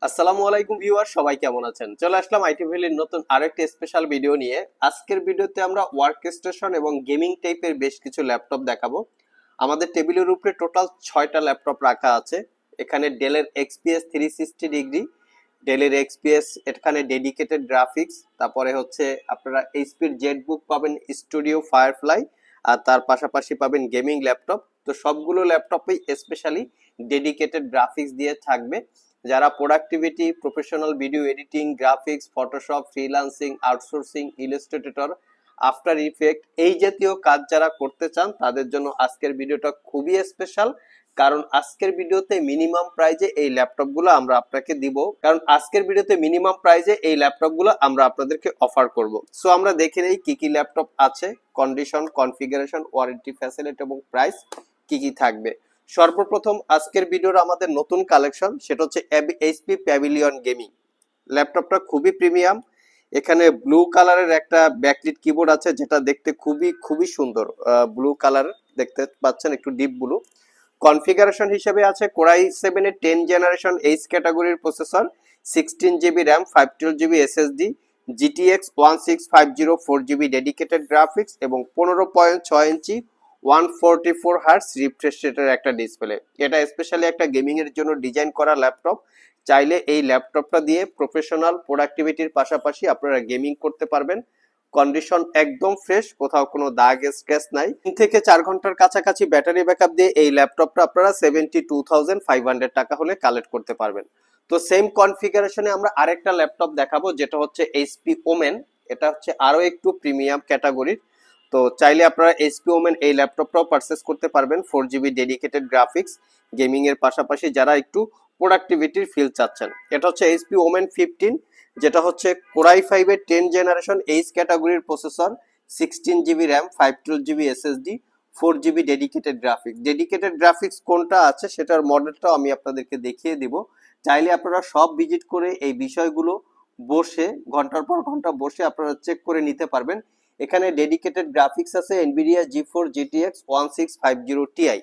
আসসালামু আলাইকুম ভিউয়ার, সবাই কেমন আছেন? চলে আসলাম আইটি ভ্যালির নতুন আরেকটি স্পেশাল ভিডিও নিয়ে। আজকের ভিডিওতে আমরা ওয়ার্ক স্টেশন এবং গেমিং টাইপের বেশ কিছু ল্যাপটপ দেখাবো। আমাদের টেবিলের উপরে টোটাল 6টা ল্যাপটপ রাখা আছে। এখানে ডেলের এক্সপিএস 360 ডিগ্রি, ডেলের এক্সপিএস, এখানে ডেডিকেটেড গ্রাফিক্স, তারপরে হচ্ছে আপনারা এইচপির জেটবুক পাবেন, স্টুডিও ফায়ারফ্লাই, আর তার পাশাপাশি পাবেন গেমিং ল্যাপটপ। তো সবগুলো ল্যাপটপেই স্পেশালি ডেডিকেটেড গ্রাফিক্স দিয়ে থাকবে। যারা productivity, professional video editing, graphics, Photoshop, freelancing, outsourcing, Illustrator, after effect এই জাতীয় কাজ যারা করতে চান তাদের জন্য আজকের ভিডিওটা খুবই স্পেশাল। কারণ আজকের ভিডিওতে মিনিমাম প্রাইজে এই ল্যাপটপগুলো আমরা আপনাকে দিব। কারণ আজকের ভিডিওতে মিনিমাম প্রাইজে এই ল্যাপটপগুলো আমরা আপনাদেরকে অফার করব। সো আমরা দেখে নেই কি কি ল্যাপটপ আছে, কন্ডিশন, কনফিগারেশন, ওয়ারেন্টি, ফ্যাসিলিটি এবং প্রাইস কি কি থাকবে। সর্বপ্রথম আজকের ভিডিওর আমাদের নতুন কালেকশন, সেটা হচ্ছে এইচপি প্যাভিলিয়ন গেমিং। ল্যাপটপটা খুবই প্রিমিয়াম। এখানে ব্লু কালারের একটা ব্যাকলিট কিবোর্ড আছে, যেটা দেখতে খুবই খুবই সুন্দর। ব্লু কালার দেখতে পাচ্ছেন, একটু ডিপ ব্লু। কনফিগারেশন হিসেবে আছে কোরাই 7 এর 10 জেনারেশন এইচ ক্যাটাগরির processor, 16 GB RAM, 512 GB SSD, GTX 1650 4 GB dedicated graphics এবং 15.6 ইঞ্চি 144 হার্টজ রিফ্রেশ রেটের একটা ডিসপ্লে। এটা স্পেশালি একটা গেমিং এর জন্য ডিজাইন করা ল্যাপটপ। চাইলে এই ল্যাপটপটা দিয়ে প্রফেশনাল প্রোডাক্টিভিটির পাশাপাশি আপনারা গেমিং করতে পারবেন। কন্ডিশন একদম ফ্রেশ, কোথাও কোনো দাগ স্ক্র্যাচ নাই। 3 থেকে 4 ঘন্টার কাছাকাছি ব্যাটারি ব্যাকআপ দিয়ে এই ল্যাপটপটা আপনারা 72,500 টাকা হলে কালেক্ট করতে পারবেন। তো সেম কনফিগারেশনে আমরা আরেকটা ল্যাপটপ দেখাবো, যেটা হচ্ছে এইচপি ওমেন। এটা হচ্ছে আরো একটু প্রিমিয়াম ক্যাটাগরির। তো চাইলে আপনারা এইচপি ওমেন এই ল্যাপটপটাও পারচেস করতে পারবেন। 4 জিবি ডেডিকেটেড গ্রাফিক্স, গেমিং এর পাশাপাশি যারা একটু প্রোডাক্টিভিটির ফিল চাচ্ছেন। এটা হচ্ছে এইচপি ওমেন 15, যেটা হচ্ছে কোরাই 5 এর 10 জেনারেশন এইচ ক্যাটাগরির processor, 16 GB RAM, 512 GB SSD, 4 GB dedicated graphics. Dedicated graphics কোনটা আছে সেটার মডেলটাও আমি আপনাদেরকে দেখিয়ে দিব। চাইলে আপনারা সব ভিজিট করে এই বিষয়গুলো বসে ঘন্টার পর ঘন্টা বসে আপনারা চেক করে নিতে পারবেন। এখানে ডেডিকেটেড গ্রাফিক্স আছে এনভিডিয়া জি4 জিটিএক্স 1650 টিআই।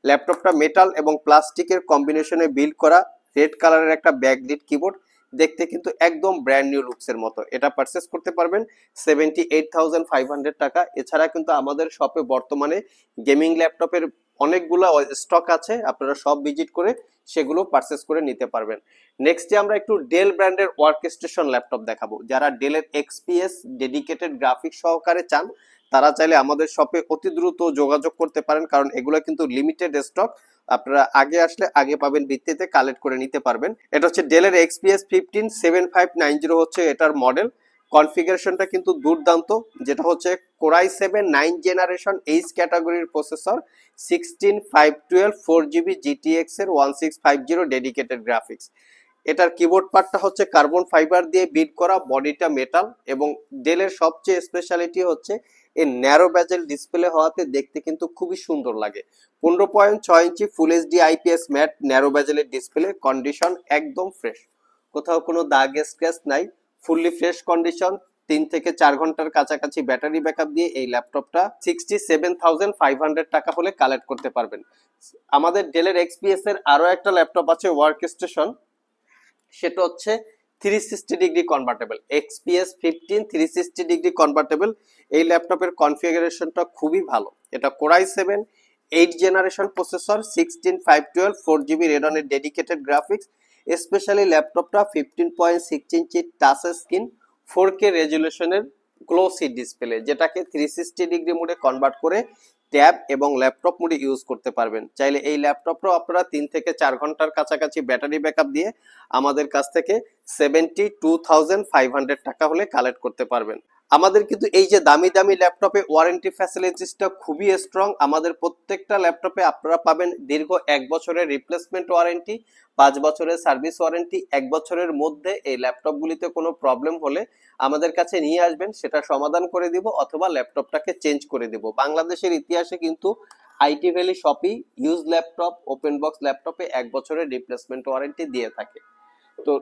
ল্যাপটপটা মেটাল এবং প্লাস্টিকের কম্বিনেশনে বিল্ড করা। রেড কালারের একটা ব্যাকলিট কিবোর্ড, দেখতে কিন্তু একদম ব্র্যান্ড নিউ লুকসের মতো। এটা পারচেস করতে পারবেন 78,500 টাকা। এছাড়া কিন্তু আমাদের শপে বর্তমানে গেমিং ল্যাপটপের অনেকগুলো স্টক আছে, আপনারা সব ভিজিট করে সেগুলো পারচেস করে নিতে পারবেন। নেক্সটে আমরা একটু ডেল ব্র্যান্ডের ওয়ার্ক স্টেশন ল্যাপটপ দেখাবো। যারা ডেলের এক্সপিএস ডেডিকেটেড গ্রাফিক্স সহকারে চান তারা চাইলে আমাদের শপে অতি দ্রুত যোগাযোগ করতে পারেন, কারণ এগুলো কিন্তু লিমিটেড স্টক। আপনারা আগে আসলে আগে পাবেন, ভিত্তিতে কালেক্ট করে নিতে পারবেন। এটা হচ্ছে ডেলের এক্সপিএস 15 7590 হচ্ছে এটার মডেল। কনফিগারেশনটা কিন্তু দুর্দান্ত, যেটা হচ্ছে কোরাই 7 9 জেনারেশন এইচ ক্যাটাগরির প্রসেসর, 16512 4 জিবি জিটিএক্স এর 1650 ডেডিকেটেড গ্রাফিক্স। এটার কিবোর্ড পার্টটা হচ্ছে কার্বন ফাইবার দিয়ে বিল্ড করা, বডিটা মেটাল। এবং ডেলের সবচেয়ে স্পেশালিটি হচ্ছে এই ন্যারো ব্যাজেল ডিসপ্লে হওয়াতে দেখতে কিন্তু খুবই সুন্দর লাগে। 15.6 inch full HD IPS matte narrow ব্যাজেলের ডিসপ্লে। কন্ডিশন একদম ফ্রেশ, কোথাও কোনো দাগ স্ক্র্যাচ নাই, ফুললি ফ্রেশ কন্ডিশন। 3 থেকে 4 ঘন্টার কাছাকাছি ব্যাটারি ব্যাকআপ দিয়ে এই ল্যাপটপটা 67,500 টাকা হলে কালেক্ট করতে পারবেন। আমাদের ডেলের এক্সপিএস এর আরো একটা ল্যাপটপ আছে ওয়ার্ক স্টেশন, সেটা হচ্ছে 360 degree convertible XPS 15 360 degree convertible. এই ল্যাপটপের কনফিগারেশনটা খুবই ভালো। এটা কোরাই 7 8 জেনারেশন প্রসেসর, 16512 4 জিবি রেডনের ডেডিকেটেড গ্রাফিক্স। স্পেশালি ল্যাপটপটা 15.6 ইঞ্চি টাচ স্ক্রিন, 4K রেজুলেশনের গ্লোসি ডিসপ্লে, যেটাকে 360 ডিগ্রি মোডে কনভার্ট করে ট্যাব এবং ল্যাপটপ মোডে ইউজ করতে পারবেন। চাইলে এই ল্যাপটপটাও আপনারা 3 থেকে 4 ঘন্টার কাছাকাছি ব্যাটারি ব্যাকআপ দিয়ে আমাদের কাছ থেকে 72,500 টাকা হলে কালেক্ট করতে পারবেন। আমাদের কিন্তু এই যে দামি দামি ল্যাপটপে ওয়ারেন্টি ফ্যাসিলিটিসটা খুবই স্ট্রং। আমাদের প্রত্যেকটা ল্যাপটপে আপনারা পাবেন দীর্ঘ 1 বছরের রিপ্লেসমেন্ট ওয়ারেন্টি, 5 বছরের সার্ভিস ওয়ারেন্টি। 1 বছরের মধ্যে এই ল্যাপটপগুলিতে কোনো প্রবলেম হলে আমাদের কাছে নিয়ে আসবেন, সেটা সমাধান করে দিব অথবা ল্যাপটপটাকে চেঞ্জ করে দিব। বাংলাদেশের ইতিহাসে কিন্তু আইটি ভ্যালি শপই ইউজ ল্যাপটপ, ওপেন বক্স ল্যাপটপে 1 বছরের রিপ্লেসমেন্ট ওয়ারেন্টি দিয়ে থাকে। তো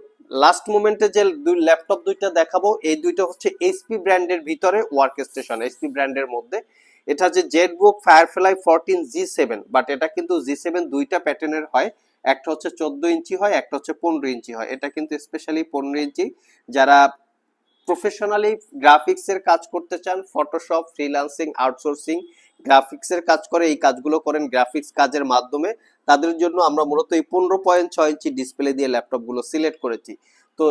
লাস্ট মোমেন্টে যে ল্যাপটপ দুইটা দেখাবো, এই দুইটা হচ্ছে এইচপি ব্র্যান্ডের ভিতরে ওয়ার্ক স্টেশন। এইচপি ব্র্যান্ডের মধ্যে এটা যে জেটবুক ফায়ারফ্লাই 14 G7, বাট এটা কিন্তু G7 দুইটা প্যাটার্নের হয়। একটা হচ্ছে 14 ইঞ্চি হয়, একটা হচ্ছে 15 ইঞ্চি হয়। এটা কিন্তু স্পেশালি 15 ইঞ্চি, যারা প্রফেশনালি গ্রাফিক্সের কাজ করতে চান, ফটোশপ, ফ্রিল্যান্সিং, আউটসোর্সিং, গ্রাফিক্সের কাজ করে, এই কাজগুলো করেন গ্রাফিক্স কাজের মাধ্যমে, তাদের জন্য আমরা মূলত এই 15.6 ইঞ্চি ডিসপ্লে দিয়ে ল্যাপটপগুলো সিলেক্ট করেছি। তো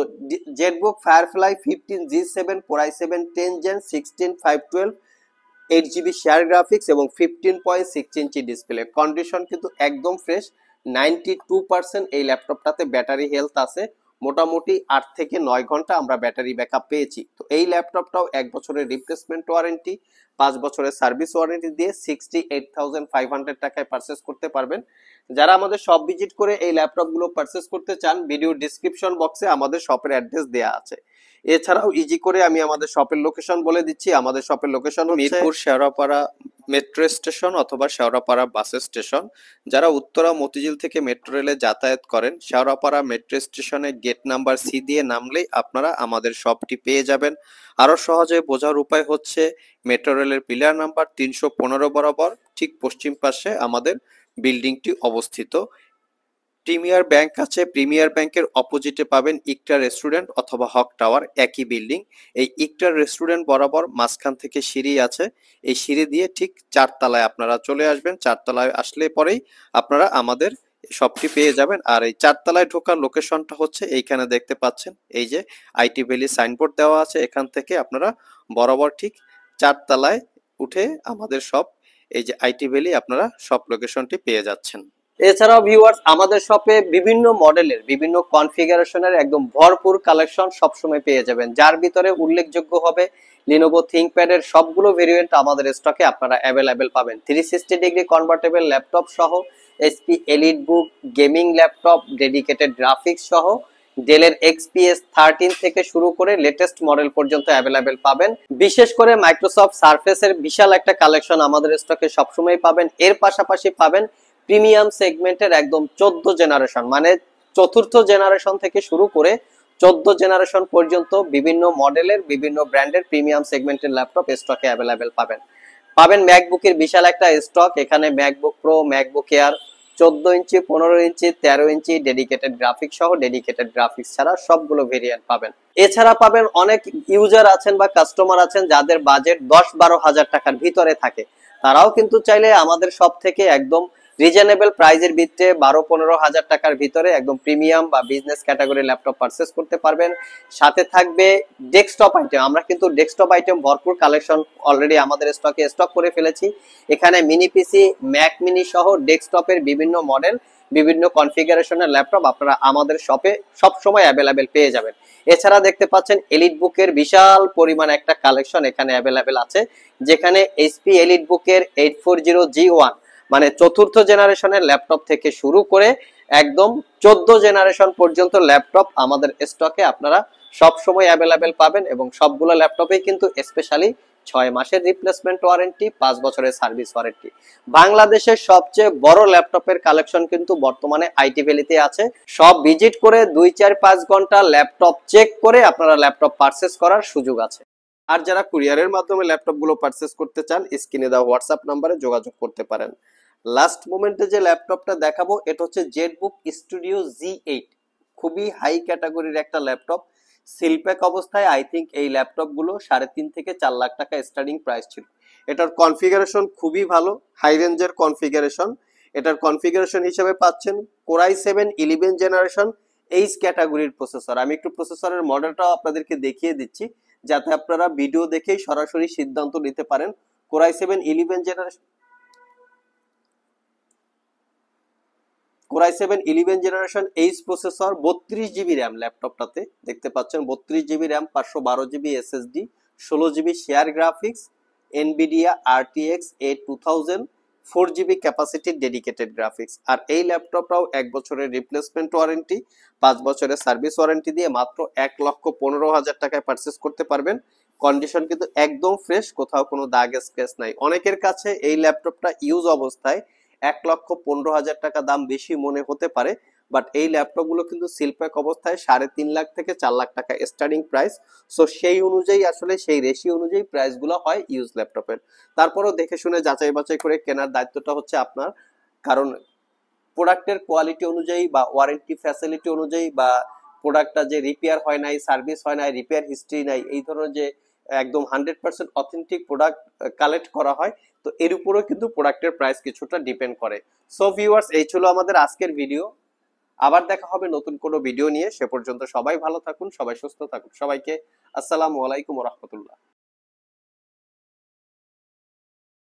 Jetbook firefly 15G7 Core i7 10 Gen 16 512 8 GB shared graphics এবং 15.6 ইঞ্চি ডিসপ্লে, কন্ডিশন কিন্তু একদম ফ্রেশ। 92% এই ল্যাপটপটাতে ব্যাটারি হেলথ আছে, মোটামুটি 8 থেকে 9 ঘন্টা আমরা ব্যাটারি ব্যাকআপ পেয়েছি। তো এই ল্যাপটপটাও 1 বছরের রিপ্লেসমেন্ট ওয়ারেন্টি, 5 বছরের সার্ভিস ওয়ারেন্টি দিয়ে 68,500 টাকায় পারচেস করতে পারবেন। যারা আমাদের শপ ভিজিট করে এই ল্যাপটপগুলো পারচেস করতে চান, ভিডিও ডিসক্রিপশন বক্সে আমাদের শপের অ্যাড্রেস দেওয়া আছে। এছাড়াও ইজি করে আমি আমাদের শপের লোকেশন বলে দিচ্ছি। আমাদের শপের location Mirpur Shewrapara metro station অথবা শেওড়াপাড়া বাস স্টেশন। যারা উত্তরা মতিঝিল থেকে মেট্রো রেলে যাতায়াত করেন, শেওড়াপাড়া মেট্রো স্টেশনে গেট নাম্বার সি দিয়ে নামলেই আপনারা আমাদের শপটি পেয়ে যাবেন। আরো সহজে বোঝার উপায় হচ্ছে, মেট্রো রেলের পিলার নাম্বার 315 বরাবর ঠিক পশ্চিম পাশে আমাদের বিল্ডিংটি অবস্থিত। প্রিমিয়ার ব্যাংক আছে, প্রিমিয়ার ব্যাংকের অপোজিটে পাবেন ইকটা রেস্টুরেন্ট অথবা হক টাওয়ার, একই বিল্ডিং। এই ইকটা রেস্টুরেন্ট বরাবর মাঝখান থেকে সিঁড়ি আছে, এই সিঁড়ি দিয়ে ঠিক 4 তলায় আপনারা চলে আসবেন। 4 তলায় আসলে পরেই আপনারা আমাদের শপটি পেয়ে যাবেন। আর এই 4 তলায় ঢোকার লোকেশনটা হচ্ছে এইখানে দেখতে পাচ্ছেন, এই যে আইটি ভ্যালি সাইনবোর্ড দেওয়া আছে, এখান থেকে আপনারা বরাবর ঠিক 4 তলায় উঠে আমাদের শপ, এই যে আইটি ভ্যালি, আপনারা শপ লোকেশনটি পেয়ে যাচ্ছেন। এছাড়াও ভিউয়ার্স, আমাদের শপে বিভিন্ন মডেলের, বিভিন্ন কনফিগারেশনের একদম ভরপুর কালেকশন সবসময় পেয়ে যাবেন, যার ভিতরে উল্লেখযোগ্য হবে লিনোভো থিংকপ্যাড এর সবগুলো ভেরিয়েন্ট আমাদের স্টকে আপনারা অ্যাভেলেবেল পাবেন। 360 ডিগ্রি কনভার্টেবল ল্যাপটপ সহ, এসপি এলিট বুক গেমিং ল্যাপটপ, ডেডিকেটেড গ্রাফিক্স সহ ডেলের XPS 13 থেকে শুরু করে লেটেস্ট মডেল পর্যন্ত অ্যাভেলেবেল পাবেন। বিশেষ করে মাইক্রোসফট সারফেস এর বিশাল একটা কালেকশন আমাদের স্টকে সবসময় পাবেন। এর পাশাপাশি পাবেন প্রিমিয়াম সেগমেন্টের একদম 14 জেনারেশন, মানে চতুর্থ জেনারেশন থেকে শুরু করে 14 জেনারেশন পর্যন্ত বিভিন্ন মডেলের, বিভিন্ন ব্র্যান্ডের প্রিমিয়াম সেগমেন্টের ল্যাপটপ স্টকে অ্যাভেলেবেল পাবেন। পাবেন ম্যাকবুকের বিশাল একটা স্টক, এখানে ম্যাকবুক প্রো, ম্যাকবুক এয়ার 14 ইঞ্চি, 15 ইঞ্চি, 13 ইঞ্চি, ডেডিকেটেড গ্রাফিক্স সহ, ডেডিকেটেড গ্রাফিক্স ছাড়া সবগুলো ভেরিয়েন্ট পাবেন। এছাড়া পাবেন অনেক ইউজার আছেন বা কাস্টমার আছেন যাদের বাজেট 10-12 হাজার টাকার ভিতরে থাকে, তারাও কিন্তু চাইলে আমাদের সব থেকে একদম রিজনেবল প্রাইজের ভিতরে 12-15 হাজার টাকার ভিতরে একদম প্রিমিয়াম বা বিজনেস ক্যাটাগরি ল্যাপটপ পারচেস করতে পারবেন। সাথে থাকবে ডেস্কটপ আইটেম, আমরা কিন্তু ডেস্কটপ আইটেম ভরপুর কালেকশন অলরেডি আমাদের স্টকে স্টক করে ফেলেছি। এখানে মিনি পিসি, ম্যাক মিনি সহ ডেস্কটপের বিভিন্ন মডেল, বিভিন্ন কনফিগারেশনের ল্যাপটপ আপনারা আমাদের শপে সব সময় অ্যাভেলেবেল পেয়ে যাবেন। এছাড়া দেখতে পাচ্ছেন এলিট বুকের বিশাল পরিমাণ একটা কালেকশন এখানে অ্যাভেলেবেল আছে, যেখানে এইচপি এলিট বুকের 840G1 মানে চতুর্থ জেনারেশনের ল্যাপটপ থেকে শুরু করে একদম 14 জেনারেশন পর্যন্ত ল্যাপটপ আমাদের স্টকে আপনারা সব সময় অ্যাভেলেবেল পাবেন। এবং সবগুলো ল্যাপটপেই কিন্তু স্পেশালি 6 মাসের রিপ্লেসমেন্ট ওয়ারেন্টি, 5 বছরের সার্ভিস ওয়ারেন্টি। বাংলাদেশের সবচেয়ে বড় ল্যাপটপের কালেকশন কিন্তু বর্তমানে আইটি ভ্যালিতে আছে। সব ভিজিট করে 2-4-5 ঘন্টা ল্যাপটপ চেক করে আপনারা ল্যাপটপ পারচেস করার সুযোগ আছে। আর যারা কুরিয়ারের মাধ্যমে ল্যাপটপগুলো পারচেস করতে চান, স্ক্রিনে দেওয়া হোয়াটসঅ্যাপ নাম্বারে যোগাযোগ করতে পারেন। লাস্ট মোমেন্টে যে ল্যাপটপটা দেখাবো এটা হচ্ছে জেটবুক স্টুডিও G8, খুবই হাই ক্যাটাগরির একটা ল্যাপটপ। সিলপ্যাক অবস্থায় আই থিঙ্ক এই ল্যাপটপ গুলো 3.5 থেকে 4 লাখ টাকা স্টার্টিং প্রাইস ছিল। এটার কনফিগারেশন খুবই ভালো, হাই রেঞ্জের কনফিগারেশন। এটার কনফিগারেশন হিসেবে পাচ্ছেন Core i7 11 জেনারেশন এইচ ক্যাটাগরির প্রসেসর। আমি একটু প্রসেসরের মডেলটাও আপনাদেরকে দেখিয়ে দিচ্ছি, যাতে আপনারা ভিডিও দেখেই সরাসরি সিদ্ধান্ত নিতে পারেন। Core i7 11 generation, Core i7 11 generation H processor, 32 GB RAM ল্যাপটপটাতে দেখতে পাচ্ছেন, 32 GB RAM, 512 GB SSD, 16 GB shared graphics, NVIDIA RTX A2000, 4 GB capacity dedicated graphics. আর এই ল্যাপটপটাও 1 বছরের রিপ্লেসমেন্ট ওয়ারেন্টি, 5 বছরের সার্ভিস ওয়ারেন্টি দিয়ে মাত্র 1,15,000 টাকায় পারচেস করতে পারবেন। কন্ডিশন কিন্তু একদম ফ্রেশ, কোথাও কোনো দাগ স্ক্র্যাচ নাই। অনেকের কাছে এই ল্যাপটপটা ইউজ অবস্থায় 1,15,000 টাকা দাম বেশি মনে হতে পারে, বাট এই ল্যাপটপগুলো কিন্তু সিলপ্যাক অবস্থায় 3.5 লাখ থেকে 4 লাখ টাকা স্টার্টিং প্রাইস। সো সেই অনুযায়ী আসলে সেই রেশিও অনুযায়ী প্রাইসগুলো হয় ইউজ ল্যাপটপের। তারপরেও দেখে শুনে যাচাই বাছাই করে কেনার দায়িত্বটা হচ্ছে আপনার, কারণ প্রোডাক্টের কোয়ালিটি অনুযায়ী বা ওয়ারেন্টি ফ্যাসিলিটি অনুযায়ী বা প্রোডাক্টটা যে রিপেয়ার হয় নাই, সার্ভিস হয় নাই, রিপেয়ার হিস্ট্রি নাই, এই ধরনের যে একদম 100% অথেন্টিক প্রোডাক্ট কালেক্ট করা হয়, তো এর উপরেও কিন্তু প্রোডাক্টের প্রাইস কিছুটা ডিপেন্ড করে। সো ভিউয়ার্স, এই ছিল আমাদের আজকের ভিডিও। আবার দেখা হবে নতুন কোনো ভিডিও নিয়ে। সে পর্যন্ত সবাই ভালো থাকুন, সবাই সুস্থ থাকুন। সবাইকে আসসালামু আলাইকুম ওয়া রাহমাতুল্লাহ।